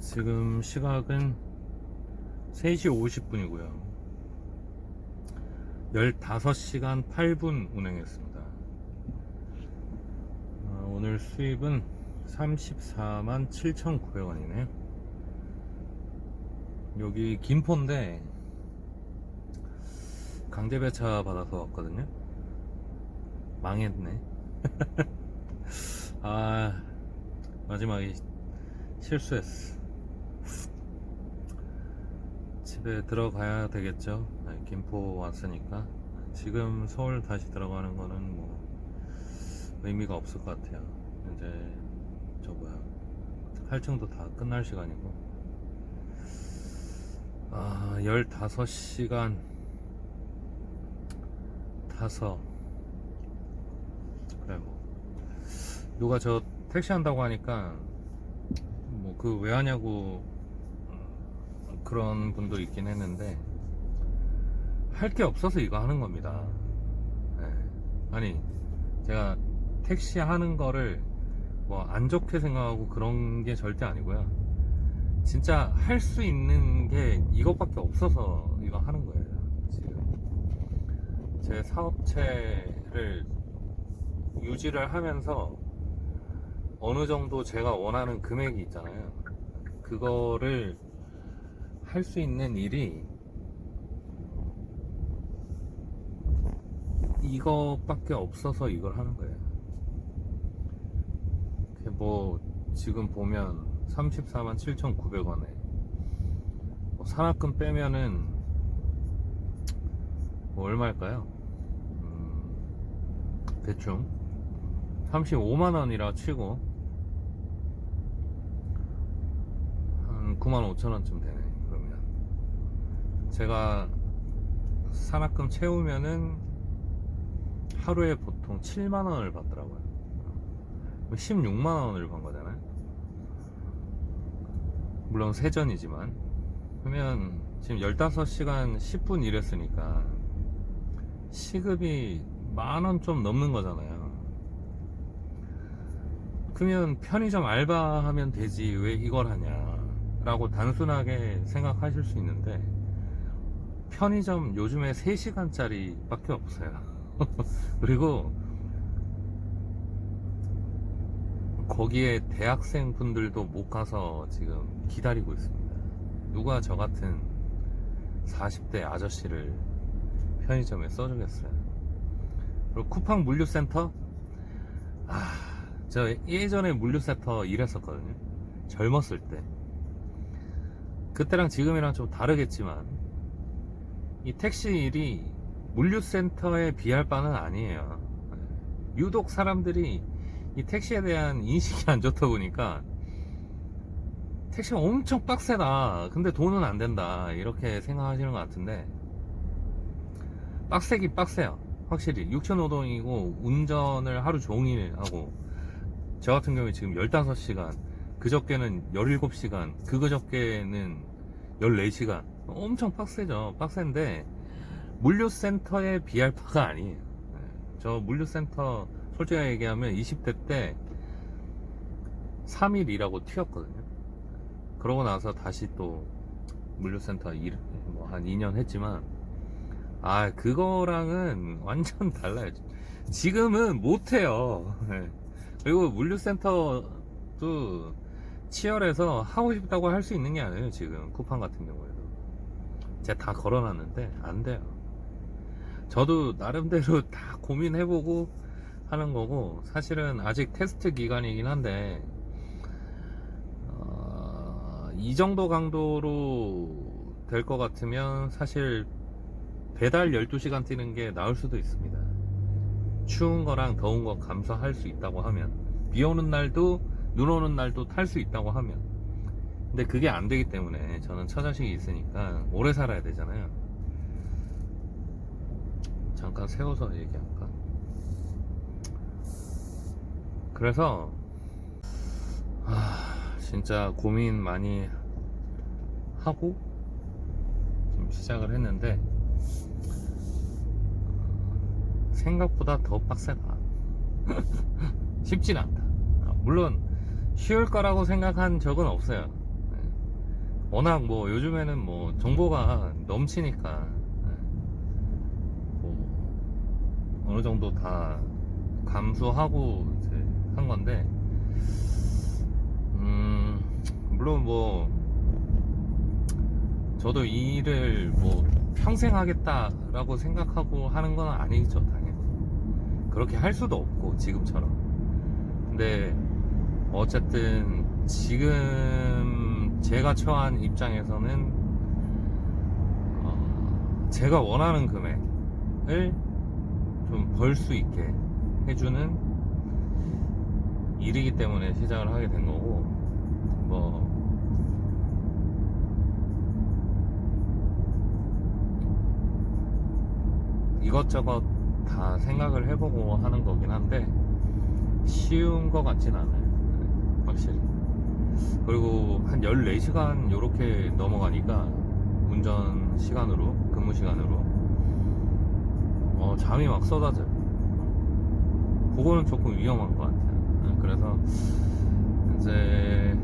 지금 시각은 3시 50분이고요 15시간 8분 운행했습니다. 오늘 수입은 34만 7,900원이네요 여기 김포인데 강제배차 받아서 왔거든요. 망했네. 마지막에 실수했어. 집에 들어가야 되겠죠. 김포 왔으니까. 지금 서울 다시 들어가는 거는 뭐 의미가 없을 것 같아요. 이제 저 뭐야 할증도 다 끝날 시간이고 15시간 타서 그래 뭐 누가 저 택시 한다고 하니까 뭐 그 왜 하냐고 그런 분도 있긴 했는데 할 게 없어서 이거 하는 겁니다. 아니 제가 택시 하는 거를 뭐 안 좋게 생각하고 그런 게 절대 아니고요. 진짜 할 수 있는 게 이것밖에 없어서 이거 하는 거예요. 지금 제 사업체를 유지를 하면서 어느 정도 제가 원하는 금액이 있잖아요. 그거를 할 수 있는 일이 이거밖에 없어서 이걸 하는 거예요. 뭐 지금 보면 34만 7,900원에 산악금 빼면은 뭐 얼마일까요? 대충 35만원이라 치고 한 95,000원쯤 되네. 그러면 제가 산악금 채우면은 하루에 보통 7만원을 받더라고요. 16만원을 번 거잖아요. 물론 세전이지만. 그러면 지금 15시간 10분 일했으니까 시급이 만원 좀 넘는 거잖아요. 그러면 편의점 알바하면 되지 왜 이걸 하냐 라고 단순하게 생각하실 수 있는데 편의점 요즘에 3시간짜리 밖에 없어요. 그리고 거기에 대학생 분들도 못 가서 지금 기다리고 있습니다. 누가 저 같은 40대 아저씨를 편의점에 써주겠어요. 그리고 쿠팡 물류센터, 저 예전에 물류센터 일했었거든요. 젊었을 때. 그때랑 지금이랑 좀 다르겠지만 이 택시 일이 물류센터에 비할 바는 아니에요. 유독 사람들이 이 택시에 대한 인식이 안 좋다 보니까 택시가 엄청 빡세다 근데 돈은 안 된다 이렇게 생각하시는 것 같은데 빡세긴 빡세요. 확실히 육체노동이고 운전을 하루 종일 하고 저 같은 경우에 지금 15시간 그저께는 17시간 그저께는 14시간 엄청 빡세죠. 빡센데 물류센터에 비할 바가 아니에요. 저 물류센터 솔직히 얘기하면 20대 때 3일 일하고 튀었거든요. 그러고 나서 다시 또 물류센터 일 뭐 한 2년 했지만 그거랑은 완전 달라요. 지금은 못해요. 그리고 물류센터도 치열해서 하고 싶다고 할 수 있는 게 아니에요. 지금 쿠팡 같은 경우에도 제가 다 걸어놨는데 안 돼요. 저도 나름대로 다 고민해보고 하는 거고 사실은 아직 테스트 기간이긴 한데 이 정도 강도로 될 것 같으면 사실 배달 12시간 뛰는 게 나을 수도 있습니다. 추운 거랑 더운 거 감수할 수 있다고 하면 비 오는 날도 눈 오는 날도 탈 수 있다고 하면 근데 그게 안 되기 때문에 저는 처자식이 있으니까 오래 살아야 되잖아요. 잠깐 세워서 얘기할까? 그래서 진짜 고민 많이 하고 좀 시작을 했는데 생각보다 더 빡세다. 쉽진 않다. 물론 쉬울 거라고 생각한 적은 없어요. 워낙 뭐 요즘에는 뭐 정보가 넘치니까 뭐 어느 정도 다 감수하고 이제 한 건데, 물론 뭐 저도 이 일을 뭐 평생 하겠다라고 생각하고 하는 건 아니죠, 당연히. 그렇게 할 수도 없고, 지금처럼. 근데 어쨌든 지금 제가 처한 입장에서는 제가 원하는 금액을 좀 벌 수 있게 해주는 일이기 때문에 시작을 하게 된 거고, 뭐 이것저것 다 생각을 해보고 하는 거긴 한데 쉬운 것 같진 않아요, 확실히. 그리고 한 14시간 요렇게 넘어가니까, 운전 시간으로, 근무 시간으로 잠이 막 쏟아져요. 그거는 조금 위험한 것 같아요. 그래서 이제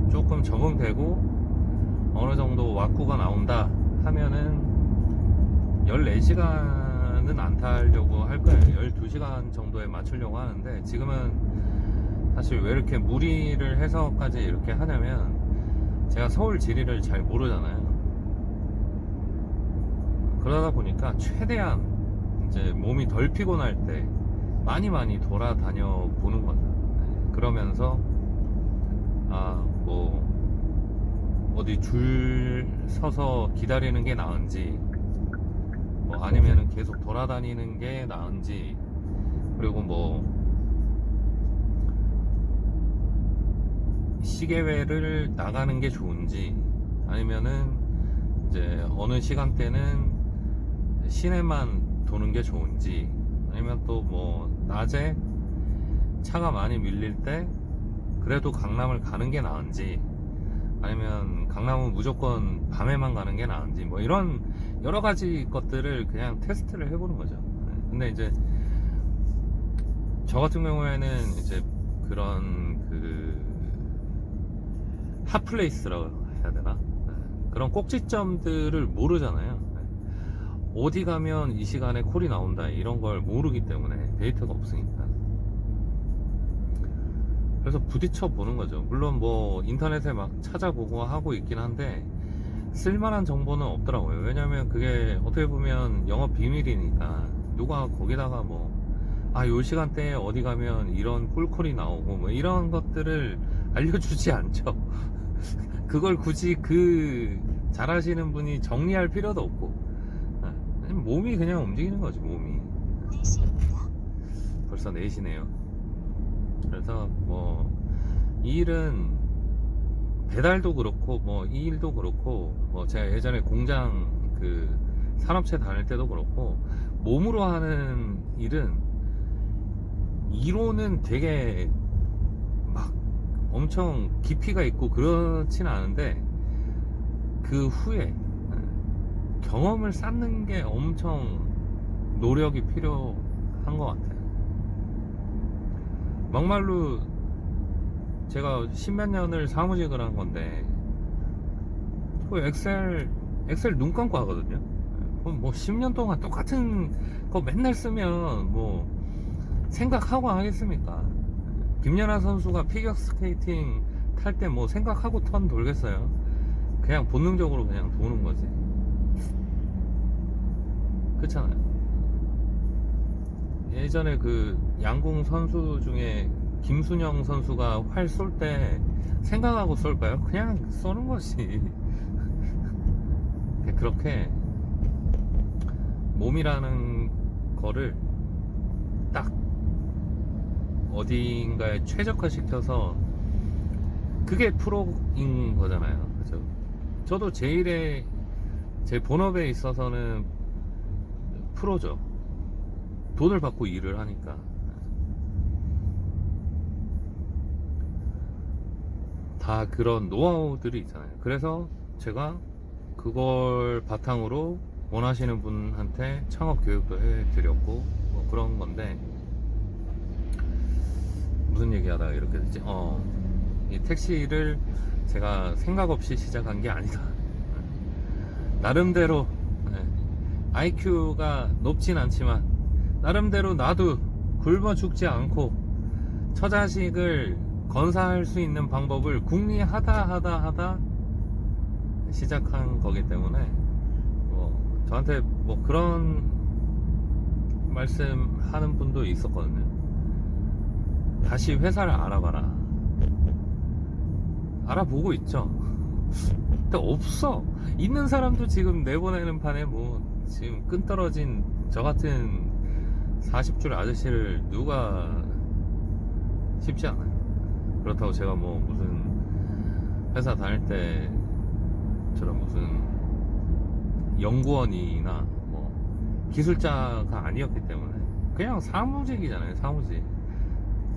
조금 적응되고 어느 정도 왁구가 나온다 하면은 14시간은 안 타려고 할 거예요. 12시간 정도에 맞추려고 하는데, 지금은 사실 왜 이렇게 무리를 해서까지 이렇게 하냐면, 제가 서울 지리를 잘 모르잖아요. 그러다 보니까 최대한 이제 몸이 덜 피곤할 때 많이 돌아다녀 보는 거죠. 그러면서 뭐 어디 줄 서서 기다리는 게 나은지, 뭐 아니면은 계속 돌아다니는 게 나은지, 그리고 뭐 시계회를 나가는 게 좋은지, 아니면은 이제 어느 시간대는 시내만 도는 게 좋은지, 아니면 또 뭐 낮에 차가 많이 밀릴 때 그래도 강남을 가는 게 나은지, 아니면 강남은 무조건 밤에만 가는 게 나은지, 뭐 이런 여러 가지 것들을 그냥 테스트를 해보는 거죠. 근데 이제 저 같은 경우에는 이제 그런 핫플레이스라고 해야 되나, 그런 꼭지점들을 모르잖아요. 어디 가면 이 시간에 콜이 나온다 이런 걸 모르기 때문에, 데이터가 없으니까. 그래서 부딪혀 보는 거죠. 물론 뭐 인터넷에 막 찾아보고 하고 있긴 한데 쓸만한 정보는 없더라고요. 왜냐면 그게 어떻게 보면 영업 비밀이니까, 누가 거기다가 뭐 요 시간대에 어디 가면 이런 꿀콜이 나오고 뭐 이런 것들을 알려주지 않죠. 그걸 굳이 잘하시는 분이 정리할 필요도 없고, 몸이 그냥 움직이는 거지, 몸이. 벌써 4시네요. 그래서 뭐 이 일은 배달도 그렇고 뭐 이 일도 그렇고, 뭐 제가 예전에 공장 산업체 다닐 때도 그렇고, 몸으로 하는 일은 이론은 되게 막 엄청 깊이가 있고 그렇진 않은데, 그 후에 경험을 쌓는 게 엄청 노력이 필요한 것 같아요. 막말로 제가 십몇 년을 사무직을 한 건데, 그 엑셀 눈 감고 하거든요. 그럼 뭐 10년 동안 똑같은 거 맨날 쓰면 뭐 생각하고 하겠습니까? 김연아 선수가 피겨스케이팅 탈 때 뭐 생각하고 턴 돌겠어요? 그냥 본능적으로 그냥 도는 거지. 그렇잖아요. 예전에 양궁 선수 중에 김순영 선수가 활 쏠 때 생각하고 쏠까요? 그냥 쏘는 것이. 그렇게 몸이라는 거를 딱 어딘가에 최적화시켜서, 그게 프로인 거잖아요. 그죠? 저도 제 본업에 있어서는 프로죠. 돈을 받고 일을 하니까. 다 그런 노하우들이 있잖아요. 그래서 제가 그걸 바탕으로 원하시는 분한테 창업 교육도 해드렸고 뭐 그런 건데, 무슨 얘기 하다가 이렇게 됐지? 이 택시를 제가 생각 없이 시작한 게 아니다. 나름대로 IQ가 높진 않지만 나름대로 나도 굶어 죽지 않고 처자식을 건사할 수 있는 방법을 궁리하다 시작한 거기 때문에 저한테 뭐 그런 말씀하는 분도 있었거든요. 다시 회사를 알아봐라. 알아보고 있죠. 근데 없어. 있는 사람도 지금 내보내는 판에 뭐 지금 끈떨어진 저 같은 40줄 아저씨를 누가 쉽지 않아요. 그렇다고 제가 뭐 무슨 회사 다닐 때처럼 무슨 연구원이나 뭐 기술자가 아니었기 때문에 그냥 사무직이잖아요. 사무직.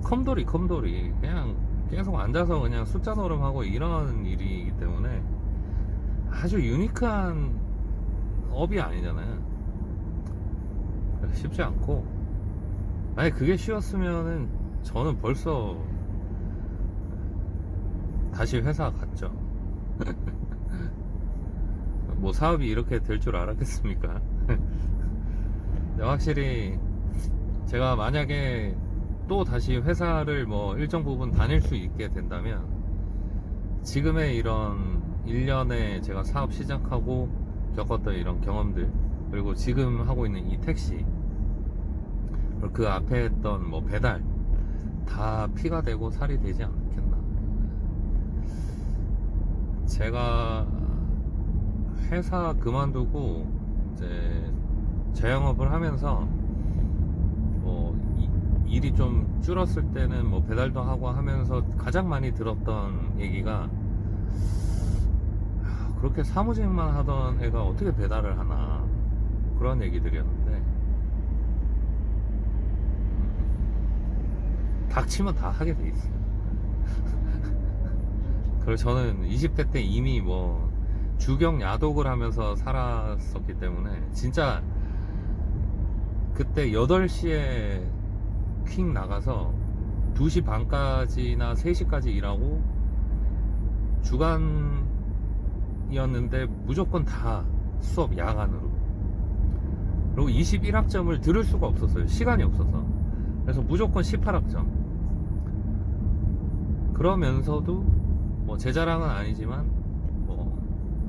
컴돌이 그냥 계속 앉아서 그냥 숫자 노름하고 이런 일이기 때문에 아주 유니크한 업이 아니잖아요. 그래서 쉽지 않고, 만약 그게 쉬웠으면은 저는 벌써 다시 회사 갔죠. 뭐 사업이 이렇게 될 줄 알았겠습니까? 근데 확실히 제가 만약에 또 다시 회사를 뭐 일정 부분 다닐 수 있게 된다면 지금의 이런 1년에 제가 사업 시작하고 겪었던 이런 경험들, 그리고 지금 하고 있는 이 택시, 그리고 그 앞에 했던 뭐 배달, 다 피가 되고 살이 되지 않겠나. 제가 회사 그만두고 이제 자영업을 하면서 뭐 일이 좀 줄었을 때는 뭐 배달도 하고 하면서 가장 많이 들었던 얘기가, 그렇게 사무직만 하던 애가 어떻게 배달을 하나, 그런 얘기들이었는데 닥치면 다 하게 돼 있어요. 그리고 저는 20대 때 이미 뭐 주경 야독을 하면서 살았었기 때문에 진짜 그때 8시에 퀵 나가서 2시 반까지나 3시까지 일하고, 주간이었는데 무조건 다 수업 야간으로, 그리고 21학점을 들을 수가 없었어요. 시간이 없어서. 그래서 무조건 18학점. 그러면서도 뭐 제 자랑은 아니지만 뭐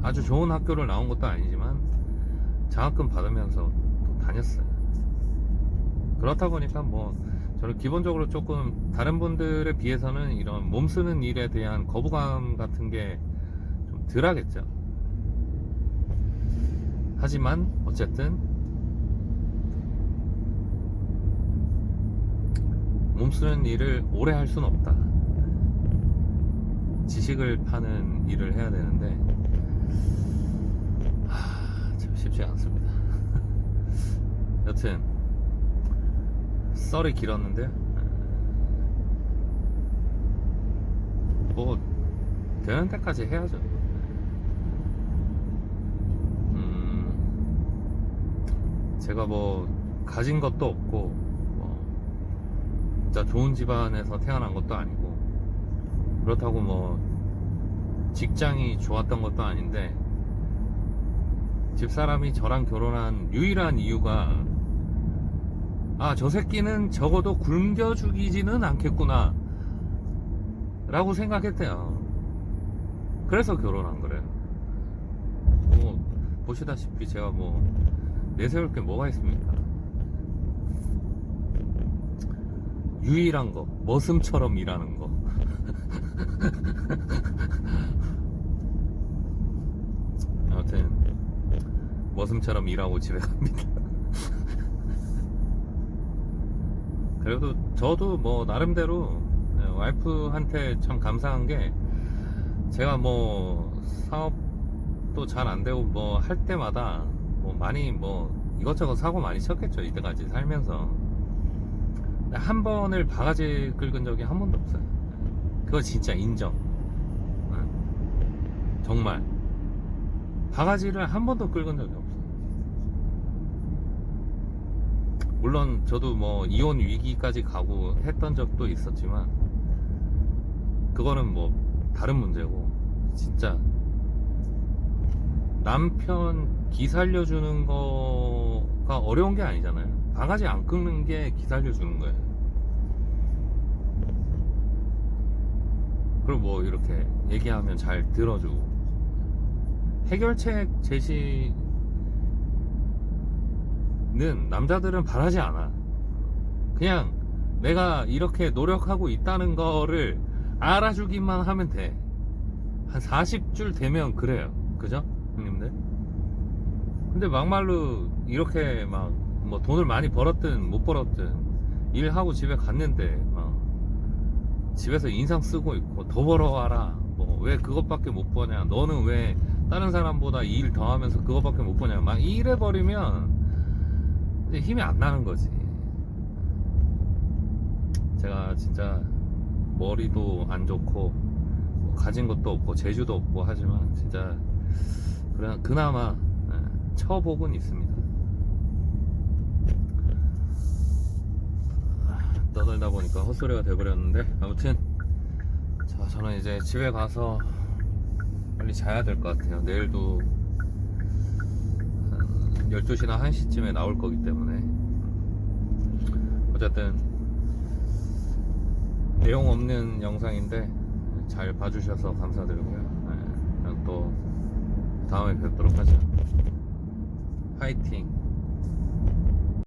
아주 좋은 학교를 나온 것도 아니지만 장학금 받으면서 또 다녔어요. 그렇다 보니까 뭐 저는 기본적으로 조금 다른 분들에 비해서는 이런 몸 쓰는 일에 대한 거부감 같은 게 좀 덜 하겠죠. 하지만 어쨌든 몸 쓰는 일을 오래 할 수는 없다. 지식을 파는 일을 해야 되는데 참 쉽지 않습니다. 여튼 썰이 길었는데 뭐 되는 데까지 해야죠. 제가 뭐 가진 것도 없고 뭐 진짜 좋은 집안에서 태어난 것도 아니고, 그렇다고 뭐 직장이 좋았던 것도 아닌데, 집사람이 저랑 결혼한 유일한 이유가 저 새끼는 적어도 굶겨 죽이지는 않겠구나 라고 생각했대요. 그래서 결혼한 거래요. 뭐 보시다시피 제가 뭐 내세울 게 뭐가 있습니까? 유일한 거, 머슴처럼 일하는 거. 아무튼 머슴처럼 일하고 집에 갑니다. 그래도 저도 뭐 나름대로 와이프한테 참 감사한 게, 제가 뭐 사업도 잘 안 되고 뭐 할 때마다 뭐 많이 뭐 이것저것 사고 많이 쳤겠죠. 이때까지 살면서 한 번을 바가지 긁은 적이 한 번도 없어요. 그거 진짜 인정. 정말 바가지를 한 번도 긁은 적이 없어요. 물론 저도 뭐 이혼 위기까지 가고 했던 적도 있었지만 그거는 뭐 다른 문제고, 진짜 남편 기 살려주는 거가 어려운 게 아니잖아요. 바가지 안 긁는 게 기 살려주는 거예요. 그리고 뭐 이렇게 얘기하면 잘 들어주고, 해결책 제시는 남자들은 바라지 않아. 그냥 내가 이렇게 노력하고 있다는 거를 알아주기만 하면 돼. 한 40줄 되면 그래요. 그죠? 형님들? 근데 막말로 이렇게 막 뭐 돈을 많이 벌었든 못 벌었든 일하고 집에 갔는데 막 집에서 인상 쓰고 있고 더 벌어와라, 뭐 왜 그것밖에 못 버냐, 너는 왜 다른 사람보다 일 더 하면서 그것밖에 못 버냐, 막 이래 버리면 이제 힘이 안 나는 거지. 제가 진짜 머리도 안 좋고 뭐 가진 것도 없고 재주도 없고 하지만 진짜 그나마 처복은 있습니다. 떠들다 보니까 헛소리가 돼버렸는데, 아무튼 자, 저는 이제 집에 가서 빨리 자야 될 것 같아요. 내일도 한 12시나 1시쯤에 나올 거기 때문에. 어쨌든 내용 없는 영상인데 잘 봐주셔서 감사드리고요. 그럼 또 다음에 뵙도록 하죠. 화이팅!